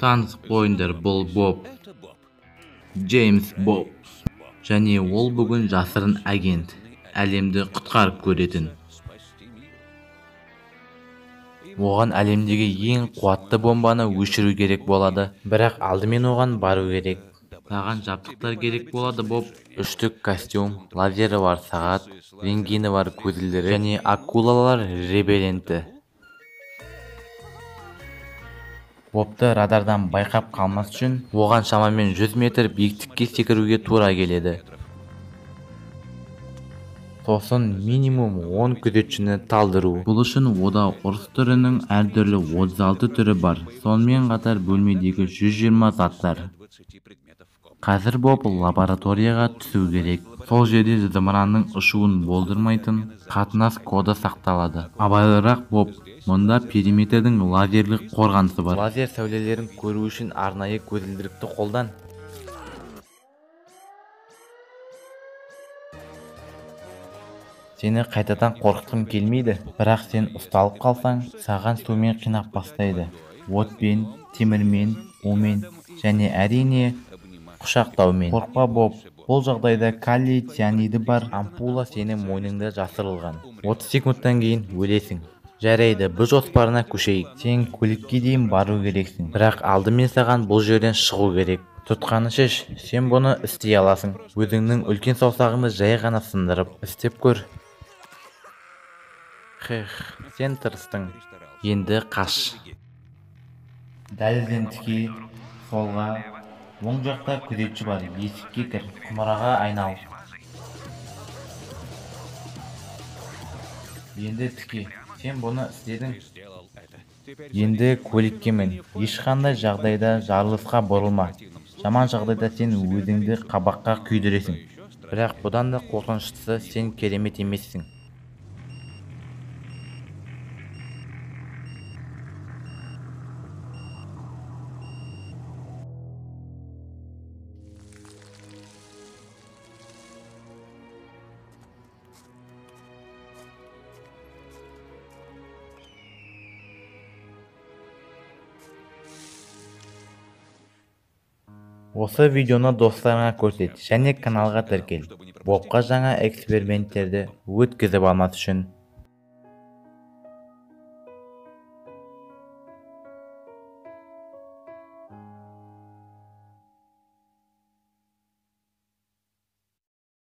Таныс қойыңдар, бұл Боб, Джеймс Боб. Және ол бүгін жасырын агент, әлемді құтқарып көретін. Оған әлемдегі ең қуатты бомбаны өшіру керек болады, бірақ алдымен оған бару керек. Саған жабдықтар керек болады, Боб. Үштік костюм, лазері бар сағат, рентгені бар көзілдірік және акулалар репелленті. Бобты радардан байқап қалмас үшін оған шамамен 100 метр биіктікке секіруге тура келеді. Сосын минимум 10 күзетшіні талдыру. Бұл үшін ода ұрыс түрінің әртүрлі 36 түрі бар. Сонымен қатар бөлмедегі 120 заттар. Қазір Боб лабораторияға түсу керек. Сол жерде зымыранның ұшуын болдырмайтын қатынас коды сақталады. Абайлырақ Боб, мұнда периметрдің лазерлік қорғанысы бар. Лазер сәулелерін көру үшін арнайы көзілдірікті қолдан. Сені қайтадан қорқытқым келмейді, бірақ сен ұсталып қалсаң, саған сумен қинап бастайды. Отпен, темірмен, умен және әрине құшақтаумен. Қорқпа Боб, бұл жағдайда калий цианиді бар ампула сенің мойныңда жасырылған. 30 секундтан кейін өлесің. Жарайды, бұл жоспарына көшейік. Сен көлікке дейін бару керексің, бірақ алдымен саған бұл жерден шығу керек. Тұтқаны шеш, сен бұны істей аласың. Өзіңнің үлкен саусағыңды жай ғана сындырып істеп көр. Сен тырыстың. Енді қаш. Дәлізден тіке, солға, оң жақта күзетші бар, есікке кір, құмыраға айнал. Енді тіке, сен бұны істедің. Енді көлікке мін, ешқандай жағдайда жарылысқа бұрылма. Жаман жағдайда сен өзіңді қабаққа күйдіресің. Бірақ бұдан да қорқыныштысы, сен керемет емессің. Осы видеоны достарыңа көрсет және каналға тіркел. Бобқа жаңа эксперименттерді өткізіп алмас үшін.